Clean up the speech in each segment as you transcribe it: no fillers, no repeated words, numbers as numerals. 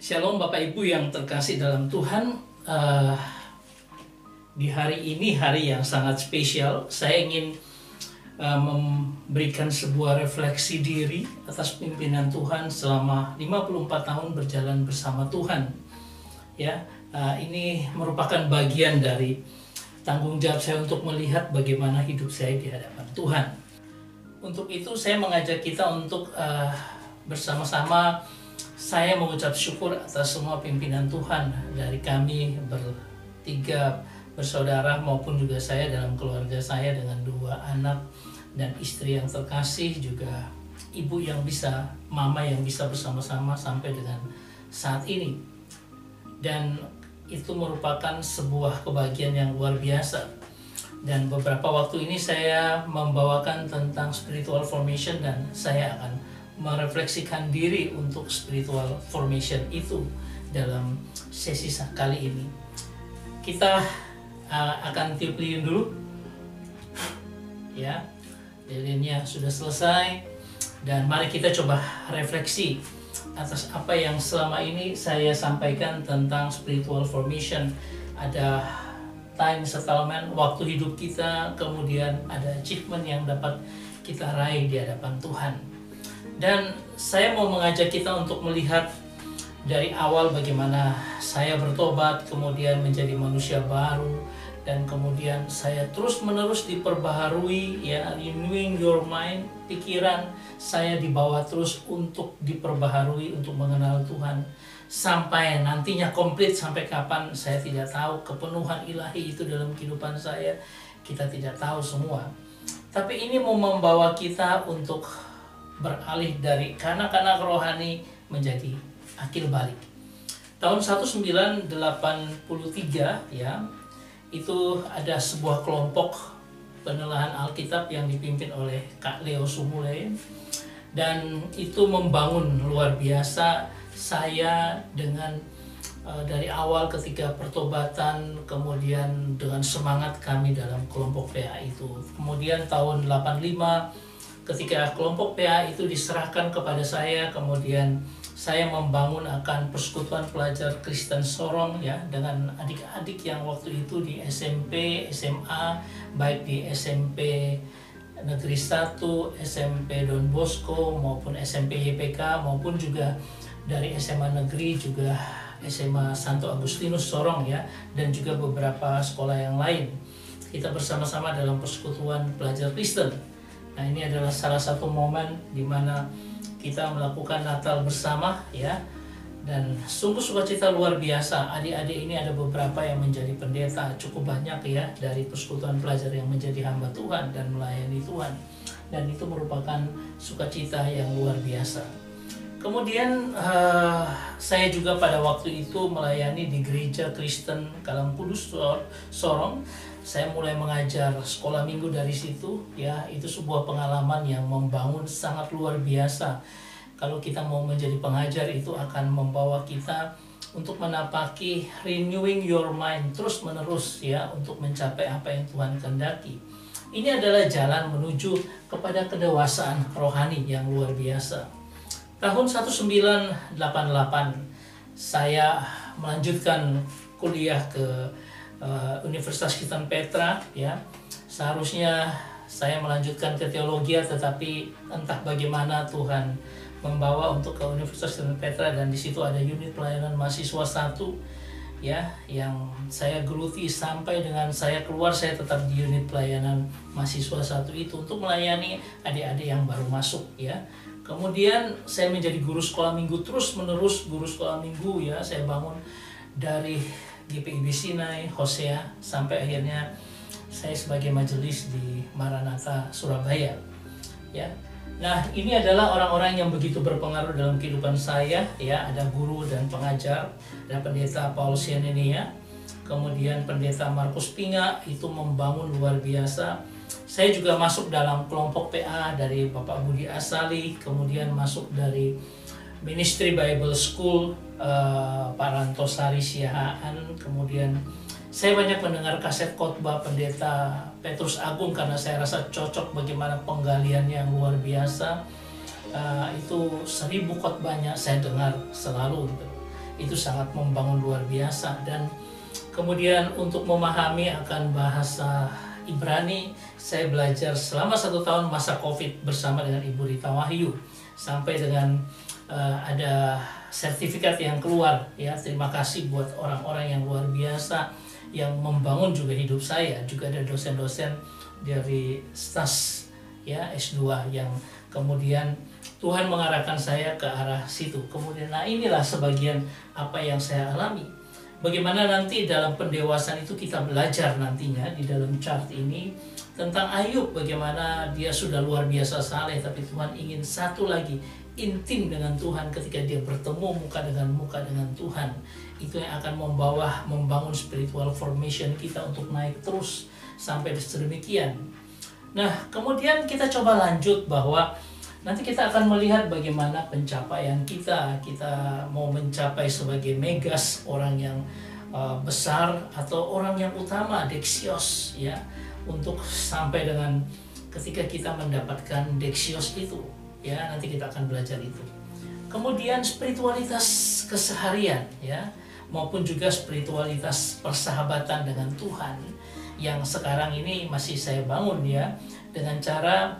Shalom Bapak Ibu yang terkasih dalam Tuhan. Di hari ini hari yang sangat spesial. Saya ingin memberikan sebuah refleksi diri atas pimpinan Tuhan selama 54 tahun berjalan bersama Tuhan. Ya, ini merupakan bagian dari tanggung jawab saya untuk melihat bagaimana hidup saya di hadapan Tuhan. Untuk itu saya mengajak kita untuk bersama-sama saya mengucap syukur atas semua pimpinan Tuhan dari kami bertiga bersaudara maupun juga saya dalam keluarga saya dengan 2 anak dan istri yang terkasih, juga ibu yang bisa, mama yang bisa bersama-sama sampai dengan saat ini. Dan itu merupakan sebuah kebahagiaan yang luar biasa. Dan beberapa waktu ini saya membawakan tentang spiritual formation dan saya akan merefleksikan diri untuk spiritual formation itu dalam sesi kali ini. Kita akan tiup lilin dulu. Ya, lilinnya sudah selesai. Dan mari kita coba refleksi atas apa yang selama ini saya sampaikan tentang spiritual formation. Ada time settlement, waktu hidup kita, kemudian ada achievement yang dapat kita raih di hadapan Tuhan. Dan saya mau mengajak kita untuk melihat dari awal bagaimana saya bertobat, kemudian menjadi manusia baru, dan kemudian saya terus-menerus diperbaharui, ya, renewing your mind, pikiran saya dibawa terus untuk diperbaharui, untuk mengenal Tuhan. Sampai nantinya komplit, sampai kapan saya tidak tahu, kepenuhan ilahi itu dalam kehidupan saya, kita tidak tahu semua. Tapi ini mau membawa kita untuk beralih dari kanak-kanak rohani menjadi akil balik. Tahun 1983 ya, itu ada sebuah kelompok penelaahan Alkitab yang dipimpin oleh Kak Leo Sumule, dan itu membangun luar biasa saya dengan dari awal ketika pertobatan, kemudian dengan semangat kami dalam kelompok PA itu. Kemudian tahun 85 ketika kelompok PA itu diserahkan kepada saya, kemudian saya membangun akan persekutuan pelajar Kristen Sorong, ya, dengan adik-adik yang waktu itu di SMP, SMA, baik di SMP Negeri 1, SMP Don Bosco maupun SMP YPK, maupun juga dari SMA Negeri, juga SMA Santo Agustinus Sorong, ya, dan juga beberapa sekolah yang lain. Kita bersama-sama dalam persekutuan pelajar Kristen. Nah, ini adalah salah satu momen di mana kita melakukan Natal bersama, ya, dan sungguh sukacita luar biasa. Adik-adik ini ada beberapa yang menjadi pendeta, cukup banyak, ya, dari persekutuan pelajar yang menjadi hamba Tuhan dan melayani Tuhan, dan itu merupakan sukacita yang luar biasa. Kemudian saya juga pada waktu itu melayani di Gereja Kristen Kalam Kudus Sorong. Saya mulai mengajar sekolah minggu dari situ, ya, itu sebuah pengalaman yang membangun sangat luar biasa. Kalau kita mau menjadi pengajar, itu akan membawa kita untuk menapaki renewing your mind terus menerus, ya, untuk mencapai apa yang Tuhan kehendaki. Ini adalah jalan menuju kepada kedewasaan rohani yang luar biasa. Tahun 1988 saya melanjutkan kuliah ke Universitas Kristen Petra, ya. Seharusnya saya melanjutkan ke teologi, tetapi entah bagaimana Tuhan membawa untuk ke Universitas Kristen Petra, dan di situ ada unit pelayanan mahasiswa 1, ya, yang saya geluti sampai dengan saya keluar. Saya tetap di unit pelayanan mahasiswa 1 itu untuk melayani adik-adik yang baru masuk, ya. Kemudian saya menjadi guru sekolah minggu, terus menerus guru sekolah minggu, ya. Saya bangun dari GPIB Sinai, Hosea, sampai akhirnya saya sebagai majelis di Maranatha Surabaya, ya. Nah, ini adalah orang-orang yang begitu berpengaruh dalam kehidupan saya, ya. Ada guru dan pengajar, ada pendeta Paul Sianenia, kemudian pendeta Markus Pinga, itu membangun luar biasa. Saya juga masuk dalam kelompok PA dari Bapak Budi Asali, kemudian masuk dari Ministry Bible School Pak Rantosari Siahaan. Kemudian saya banyak mendengar kaset khotbah pendeta Petrus Agung karena saya rasa cocok bagaimana penggalian yang luar biasa. Itu 1000 khotbahnya saya dengar selalu gitu. itu sangat membangun luar biasa. Dan kemudian untuk memahami akan bahasa Ibrani, saya belajar selama 1 tahun masa COVID bersama dengan Ibu Rita Wahyu, sampai dengan ada sertifikat yang keluar ya. Terima kasih buat orang-orang yang luar biasa yang membangun juga hidup saya. Juga ada dosen-dosen dari STAS ya, S2, yang kemudian Tuhan mengarahkan saya ke arah situ. Kemudian inilah sebagian apa yang saya alami. Bagaimana nanti dalam pendewasaan itu kita belajar nantinya di dalam chart ini tentang Ayub, bagaimana dia sudah luar biasa saleh, tapi Tuhan ingin satu lagi, intim dengan Tuhan. Ketika dia bertemu muka dengan Tuhan, itu yang akan membangun spiritual formation kita untuk naik terus sampai sedemikian. Nah, kemudian kita coba lanjut bahwa nanti kita akan melihat bagaimana pencapaian kita mau mencapai sebagai megas, orang yang besar atau orang yang utama, deksios ya, untuk sampai dengan ketika kita mendapatkan deksios itu ya, nanti kita akan belajar itu. Kemudian spiritualitas keseharian ya, maupun juga spiritualitas persahabatan dengan Tuhan yang sekarang ini masih saya bangun ya, dengan cara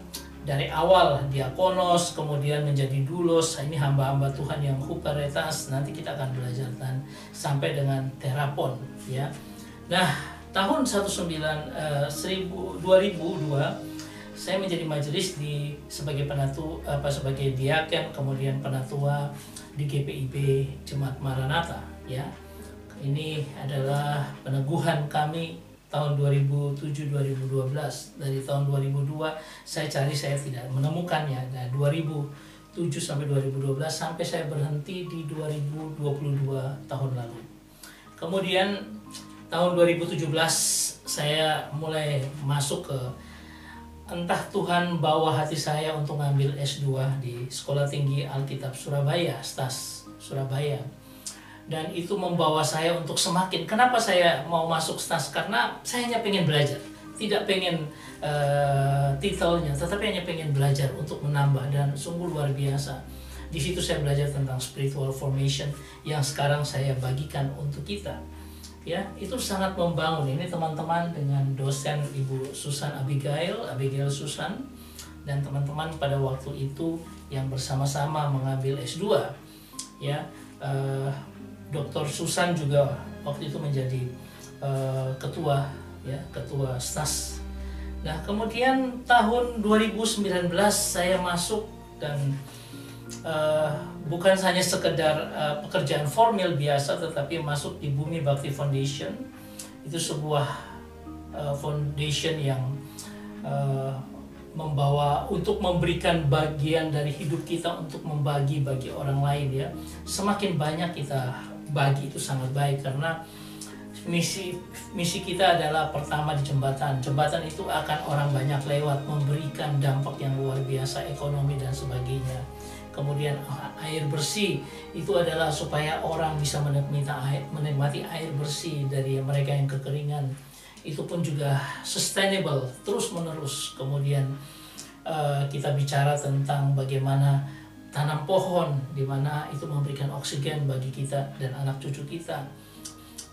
dari awal diakonos, kemudian menjadi dulos, ini hamba-hamba Tuhan yang huperetas, nanti kita akan belajar dan sampai dengan terapon ya. Nah, tahun 2002 saya menjadi majelis sebagai sebagai diaken, kemudian penatua di GPIB Jemaat Maranatha ya. Ini adalah peneguhan kami tahun 2007-2012. Dari tahun 2002 saya cari, saya tidak menemukannya. Nah, 2007 sampai 2012 sampai saya berhenti di 2022 tahun lalu. Kemudian tahun 2017 saya mulai masuk ke, entah Tuhan bawa hati saya untuk ngambil S2 di Sekolah Tinggi Alkitab Surabaya, STAS Surabaya. Dan itu membawa saya untuk semakin, kenapa saya mau masuk STAS? Karena saya hanya pengen belajar, tidak pengen titelnya, tetapi hanya pengen belajar untuk menambah, dan sungguh luar biasa. Di situ saya belajar tentang spiritual formation yang sekarang saya bagikan untuk kita. Ya, itu sangat membangun. Ini teman-teman dengan dosen Ibu Susan Abigail Susan, dan teman-teman pada waktu itu yang bersama-sama mengambil S2 ya. Dr. Susan juga waktu itu menjadi ketua STAS. Nah, kemudian tahun 2019 saya masuk, dan bukan hanya sekedar pekerjaan formal biasa, tetapi masuk di Bumi Bakti Foundation. Itu sebuah foundation yang membawa untuk memberikan bagian dari hidup kita untuk membagi bagi orang lain ya. Semakin banyak kita bagi, itu sangat baik, karena misi kita adalah pertama di jembatan itu akan orang banyak lewat, memberikan dampak yang luar biasa, ekonomi dan sebagainya. Kemudian air bersih itu adalah supaya orang bisa menikmati air bersih dari mereka yang kekeringan. Itu pun juga sustainable, terus menerus. Kemudian kita bicara tentang bagaimana tanam pohon, di mana itu memberikan oksigen bagi kita dan anak cucu kita.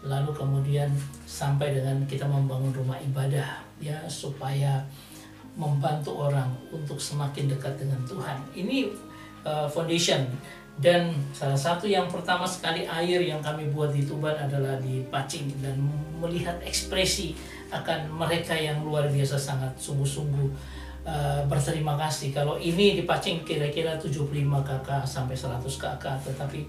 Lalu kemudian sampai dengan kita membangun rumah ibadah ya, supaya membantu orang untuk semakin dekat dengan Tuhan. Ini foundation. Dan salah satu yang pertama sekali air yang kami buat di Tuban adalah di Pacing, dan melihat ekspresi akan mereka yang luar biasa, sangat sungguh-sungguh berterima kasih. Kalau ini di Pacing kira-kira 75 kakak sampai 100 kakak, tetapi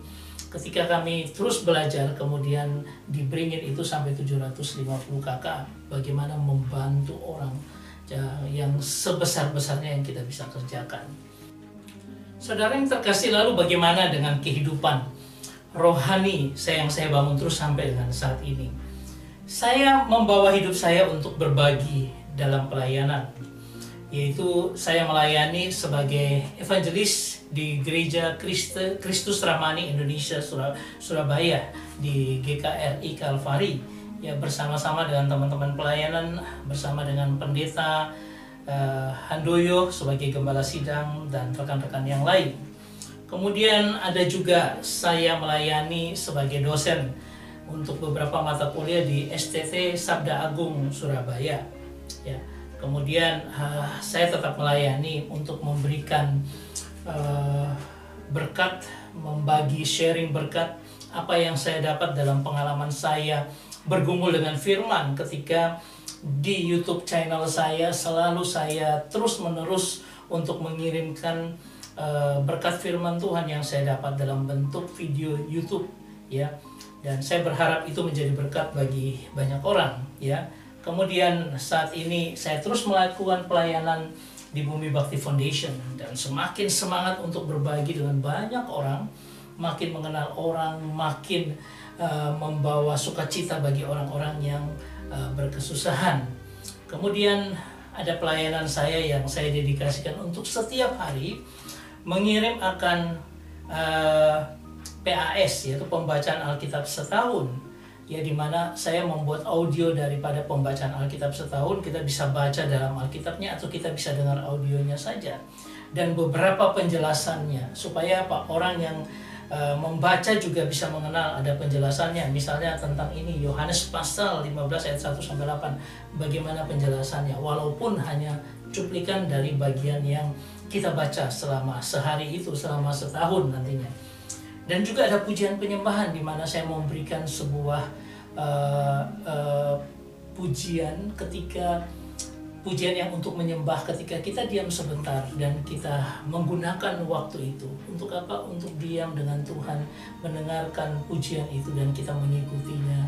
ketika kami terus belajar, kemudian di Bringin itu sampai 750 kakak, bagaimana membantu orang yang sebesar-besarnya yang kita bisa kerjakan. Saudara yang terkasih, lalu bagaimana dengan kehidupan rohani yang saya bangun terus sampai dengan saat ini? Saya membawa hidup saya untuk berbagi dalam pelayanan, yaitu saya melayani sebagai evangelis di Gereja Kristus Ramani Indonesia Surabaya di GKRI Kalvari ya, bersama-sama dengan teman-teman pelayanan, bersama dengan pendeta Handoyo sebagai gembala sidang dan rekan-rekan yang lain. Kemudian ada juga saya melayani sebagai dosen untuk beberapa mata kuliah di STT Sabda Agung Surabaya. Ya. Kemudian saya tetap melayani untuk memberikan berkat, membagi sharing berkat apa yang saya dapat dalam pengalaman saya bergumul dengan firman. Ketika di YouTube channel saya selalu saya terus-menerus untuk mengirimkan berkat firman Tuhan yang saya dapat dalam bentuk video YouTube, ya. Dan saya berharap itu menjadi berkat bagi banyak orang, ya. Kemudian saat ini saya terus melakukan pelayanan di Bumi Bakti Foundation dan semakin semangat untuk berbagi dengan banyak orang, makin mengenal orang, makin membawa sukacita bagi orang-orang yang berkesusahan. Kemudian ada pelayanan saya yang saya dedikasikan untuk setiap hari mengirim akan PAS, yaitu pembacaan Alkitab setahun, ya, dimana saya membuat audio daripada pembacaan Alkitab setahun. Kita bisa baca dalam Alkitabnya atau kita bisa dengar audionya saja, dan beberapa penjelasannya supaya apa, orang yang membaca juga bisa mengenal ada penjelasannya. Misalnya tentang ini Yohanes pasal 15 ayat 1-8, bagaimana penjelasannya, walaupun hanya cuplikan dari bagian yang kita baca selama sehari itu, selama setahun nantinya. Dan juga ada pujian penyembahan di mana saya memberikan sebuah pujian pujian yang untuk menyembah ketika kita diam sebentar dan kita menggunakan waktu itu untuk apa? Untuk diam dengan Tuhan, mendengarkan pujian itu dan kita mengikutinya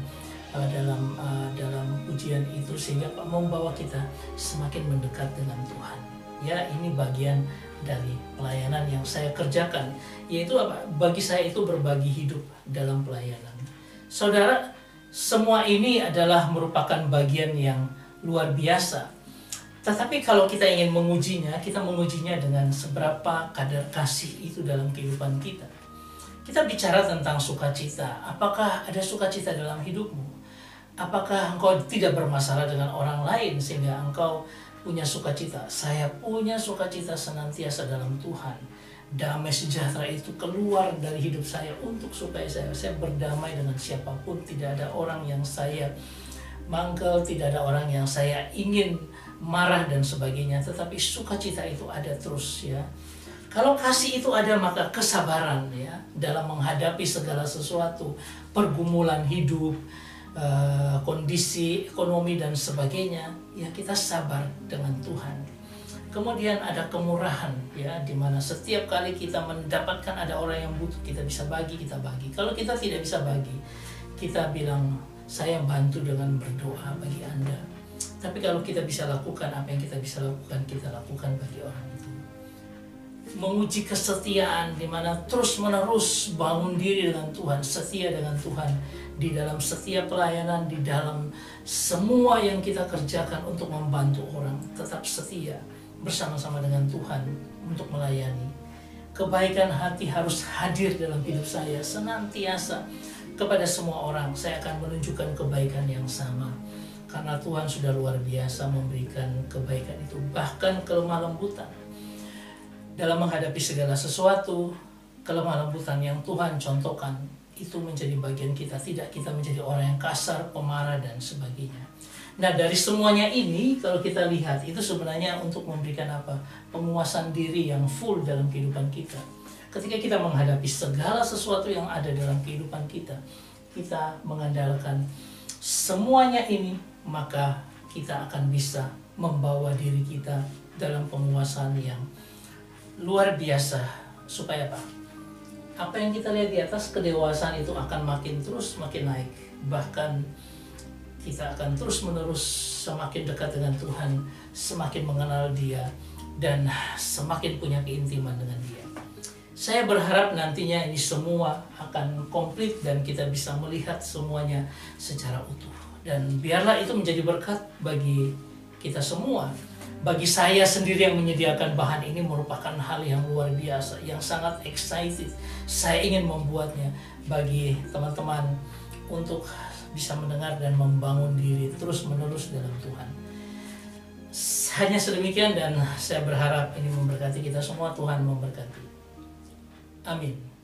dalam pujian itu, sehingga membawa kita semakin mendekat dengan Tuhan. Ya, ini bagian dari pelayanan yang saya kerjakan, yaitu apa? Bagi saya itu berbagi hidup dalam pelayanan. Saudara, semua ini adalah merupakan bagian yang luar biasa. Tetapi kalau kita ingin mengujinya, kita mengujinya dengan seberapa kadar kasih itu dalam kehidupan kita. Kita bicara tentang sukacita. Apakah ada sukacita dalam hidupmu? Apakah engkau tidak bermasalah dengan orang lain sehingga engkau punya sukacita? Saya punya sukacita senantiasa dalam Tuhan. Damai sejahtera itu keluar dari hidup saya untuk supaya saya berdamai dengan siapapun. Tidak ada orang yang saya mangkel, tidak ada orang yang saya ingin marah dan sebagainya, tetapi sukacita itu ada terus, ya. Kalau kasih itu ada, maka kesabaran, ya, dalam menghadapi segala sesuatu, pergumulan hidup, kondisi ekonomi dan sebagainya, ya, kita sabar dengan Tuhan. Kemudian ada kemurahan, ya, dimana setiap kali kita mendapatkan ada orang yang butuh, kita bisa bagi, kita bagi. Kalau kita tidak bisa bagi, kita bilang, saya bantu dengan berdoa bagi Anda. Tapi kalau kita bisa lakukan apa yang kita bisa lakukan, kita lakukan bagi orang itu. Menguji kesetiaan, di mana terus-menerus bangun diri dengan Tuhan, setia dengan Tuhan di dalam setiap pelayanan, di dalam semua yang kita kerjakan untuk membantu orang, tetap setia bersama-sama dengan Tuhan untuk melayani. Kebaikan hati harus hadir dalam hidup saya senantiasa. Kepada semua orang saya akan menunjukkan kebaikan yang sama, karena Tuhan sudah luar biasa memberikan kebaikan itu, bahkan kelemah lembutan dalam menghadapi segala sesuatu. Kelemah lembutan yang Tuhan contohkan itu menjadi bagian kita, tidak kita menjadi orang yang kasar, pemarah dan sebagainya. Nah, dari semuanya ini kalau kita lihat itu sebenarnya untuk memberikan apa? Penguasaan diri yang full dalam kehidupan kita. Ketika kita menghadapi segala sesuatu yang ada dalam kehidupan kita, kita mengandalkan semuanya ini, maka kita akan bisa membawa diri kita dalam penguasaan yang luar biasa. Supaya apa? Apa yang kita lihat di atas, kedewasaan itu akan makin terus makin naik. Bahkan kita akan terus menerus semakin dekat dengan Tuhan, semakin mengenal Dia, dan semakin punya keintiman dengan Dia. Saya berharap nantinya ini semua akan komplit dan kita bisa melihat semuanya secara utuh. Dan biarlah itu menjadi berkat bagi kita semua. Bagi saya sendiri yang menyediakan bahan ini merupakan hal yang luar biasa, yang sangat excited. Saya ingin membuatnya bagi teman-teman untuk bisa mendengar dan membangun diri terus-menerus dalam Tuhan. Hanya sedemikian dan saya berharap ini memberkati kita semua. Tuhan memberkati. Amin.